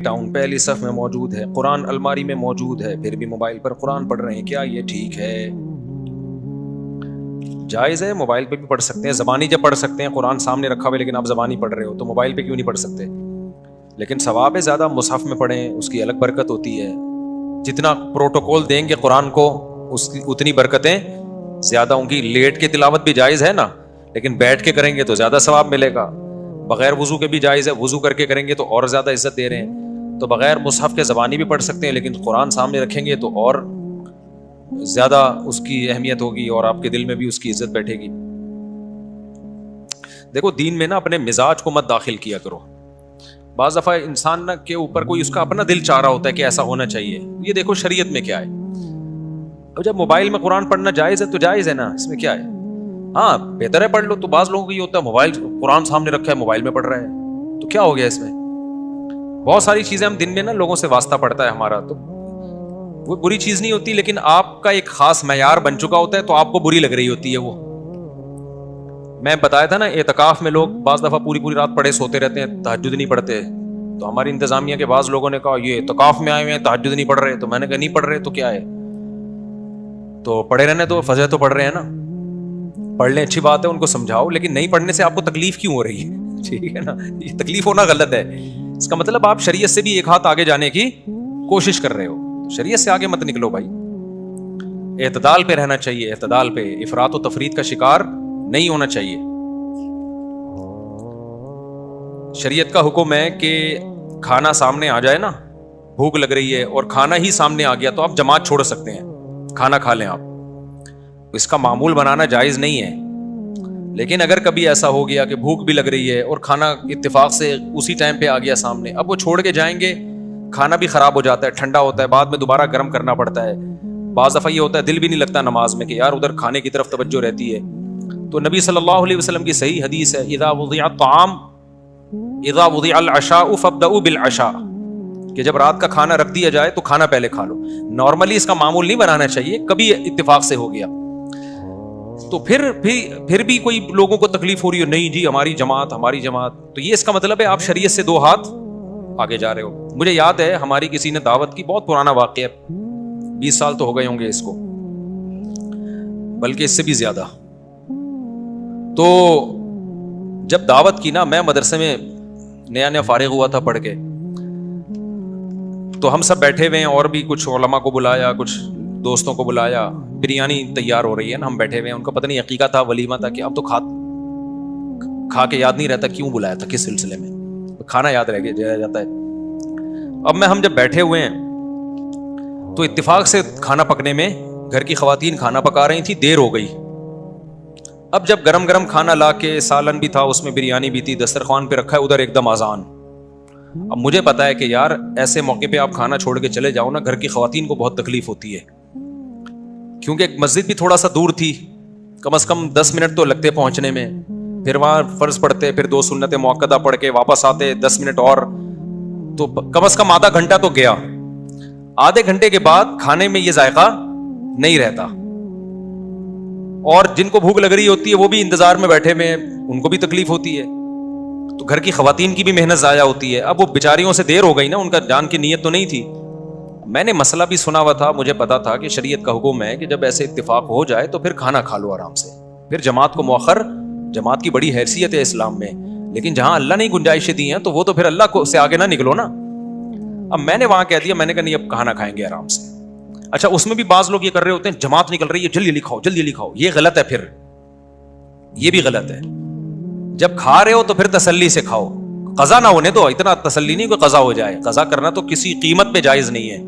Town پہلی صف میں موجود ہے، قرآن الماری میں موجود ہے، پھر بھی موبائل پر قرآن پڑھ رہے ہیں، کیا یہ ٹھیک ہے؟ جائز ہے، موبائل پہ بھی پڑھ سکتے ہیں، زبانی جب پڑھ سکتے ہیں، قرآن سامنے رکھا ہوا لیکن آپ زبانی پڑھ رہے ہو تو موبائل پہ کیوں نہیں پڑھ سکتے؟ لیکن ثواب ہے زیادہ مصحف میں پڑھیں، اس کی الگ برکت ہوتی ہے. جتنا پروٹوکول دیں گے قرآن کو اس کی اتنی برکتیں زیادہ ہوں گی. لیٹ کے تلاوت بھی جائز ہے نا، لیکن بیٹھ کے کریں گے تو زیادہ ثواب ملے گا. بغیر وضو کے بھی جائز ہے، وضو کر کے کریں گے تو اور زیادہ عزت دے رہے ہیں. تو بغیر مصحف کے زبانی بھی پڑھ سکتے ہیں، لیکن قرآن سامنے رکھیں گے تو اور زیادہ اس کی اہمیت ہوگی اور آپ کے دل میں بھی اس کی عزت بیٹھے گی. دیکھو دین میں نا اپنے مزاج کو مت داخل کیا کرو. بعض دفعہ انسان نا کے اوپر کوئی اس کا اپنا دل چاہ رہا ہوتا ہے کہ ایسا ہونا چاہیے. یہ دیکھو شریعت میں کیا ہے. اب جب موبائل میں قرآن پڑھنا جائز ہے تو جائز ہے نا، اس میں کیا ہے؟ ہاں بہتر ہے پڑھ لو. تو بعض لوگوں کو یہ ہوتا ہے موبائل قرآن سامنے رکھا ہے موبائل میں پڑھ رہا ہے تو کیا ہو گیا اس میں؟ بہت ساری چیزیں ہم دن میں نا لوگوں سے واسطہ پڑتا ہے ہمارا، تو وہ بری چیز نہیں ہوتی، لیکن آپ کا ایک خاص معیار بن چکا ہوتا ہے تو آپ کو بری لگ رہی ہوتی ہے. وہ میں بتایا تھا نا اعتکاف میں لوگ بعض دفعہ پوری پوری رات پڑے سوتے رہتے ہیں، تہجد نہیں پڑھتے. تو ہماری انتظامیہ کے بعض لوگوں نے کہا یہ اعتکاف میں آئے ہوئے ہیں تہجد نہیں پڑھ رہے. تو میں نے کہا نہیں پڑھ رہے تو کیا ہے، تو پڑھے رہنے تو فجر تو پڑھ رہے ہیں نا، پڑھ لیں اچھی بات ہے، ان کو سمجھاؤ، لیکن نہیں پڑھنے سے آپ کو تکلیف کیوں ہو رہی ہے؟ ٹھیک ہے نا، یہ تکلیف ہونا غلط ہے. اس کا مطلب آپ شریعت سے بھی ایک ہاتھ آگے جانے کی کوشش کر رہے ہو. شریعت سے آگے مت نکلو بھائی، اعتدال پہ رہنا چاہیے، اعتدال پہ، افراط و تفریط کا شکار نہیں ہونا چاہیے. شریعت کا حکم ہے کہ کھانا سامنے آ جائے نا، بھوک لگ رہی ہے اور کھانا ہی سامنے آ گیا تو آپ جماعت چھوڑ سکتے ہیں، کھانا کھا لیں آپ. اس کا معمول بنانا جائز نہیں ہے. لیکن اگر کبھی ایسا ہو گیا کہ بھوک بھی لگ رہی ہے اور کھانا اتفاق سے اسی ٹائم پہ آ گیا سامنے، اب وہ چھوڑ کے جائیں گے، کھانا بھی خراب ہو جاتا ہے، ٹھنڈا ہوتا ہے، بعد میں دوبارہ گرم کرنا پڑتا ہے. بعض دفعہ یہ ہوتا ہے دل بھی نہیں لگتا نماز میں کہ یار ادھر کھانے کی طرف توجہ رہتی ہے. تو نبی صلی اللہ علیہ وسلم کی صحیح حدیث ہے اذا وضع الطعام اذا وضع العشاء فابدؤوا بالعشاء، کہ جب رات کا کھانا رکھ دیا جائے تو کھانا پہلے کھا لو. نارملی اس کا معمول نہیں بنانا چاہیے، کبھی اتفاق سے ہو گیا تو پھر بھی کوئی لوگوں کو تکلیف ہو رہی ہے، نہیں جی ہماری جماعت، تو یہ اس کا مطلب ہے آپ شریعت سے 2 ہاتھ آگے جا رہے ہو. مجھے یاد ہے ہماری کسی نے دعوت کی، بہت پرانا واقعہ، 20 سال تو ہو گئے ہوں گے اس کو، بلکہ اس سے بھی زیادہ. تو جب دعوت کی نا، میں مدرسے میں نیا فارغ ہوا تھا پڑھ کے، تو ہم سب بیٹھے ہوئے ہیں اور بھی کچھ علماء کو بلایا، کچھ دوستوں کو بلایا، بریانی تیار ہو رہی ہے نا، ہم بیٹھے ہوئے ہیں، ان کو پتہ نہیں عقیقہ تھا، ولیمہ تھا، کہ اب تو کھا کے یاد نہیں رہتا کیوں بلایا تھا، کس سلسلے میں، کھانا یاد رہ جاتا ہے. اب ہم جب بیٹھے ہوئے ہیں تو اتفاق سے کھانا پکنے میں گھر کی خواتین کھانا پکا رہی تھی، دیر ہو گئی. اب جب گرم گرم کھانا لا کے، سالن بھی تھا اس میں، بریانی بھی تھی، دسترخوان پہ رکھا ہے، ادھر ایک دم اذان. اب مجھے پتا ہے کہ یار ایسے موقع پہ آپ کھانا چھوڑ کے چلے جاؤ نا، گھر کی خواتین کو بہت تکلیف ہوتی ہے، کیونکہ مسجد بھی تھوڑا سا دور تھی، کم از کم 10 منٹ تو لگتے پہنچنے میں، پھر وہاں فرض پڑھتے، پھر 2 سنت مؤکدہ پڑھ کے واپس آتے 10 منٹ اور، تو کم از کم آدھا گھنٹہ تو گیا. آدھے گھنٹے کے بعد کھانے میں یہ ذائقہ نہیں رہتا، اور جن کو بھوک لگ رہی ہوتی ہے وہ بھی انتظار میں بیٹھے ہوئے، ان کو بھی تکلیف ہوتی ہے، تو گھر کی خواتین کی بھی محنت ضائع ہوتی ہے. اب وہ بیچاریوں سے دیر ہو گئی نا، ان کا جان کی نیت تو نہیں تھی. میں نے مسئلہ بھی سنا ہوا تھا، مجھے پتا تھا کہ شریعت کا حکم ہے کہ جب ایسے اتفاق ہو جائے تو پھر کھانا کھا لو آرام سے، پھر جماعت کو مؤخر، جماعت کی بڑی حیثیت ہے اسلام میں، لیکن جہاں اللہ نے گنجائشیں دی ہیں تو وہ تو پھر اللہ کو سے آگے نہ نکلو نا. اب میں نے وہاں کہہ دیا، میں نے کہا نہیں اب کھانا کھائیں گے آرام سے. اچھا اس میں بھی بعض لوگ یہ کر رہے ہوتے ہیں، جماعت نکل رہی ہے جلدی جلدی کھاؤ، یہ غلط ہے، پھر یہ بھی غلط ہے. جب کھا رہے ہو تو پھر تسلی سے کھاؤ، قضا نہ ہونے دو، اتنا تسلی نہیں کہ قضا ہو جائے، قضا کرنا تو کسی قیمت پہ جائز نہیں ہے.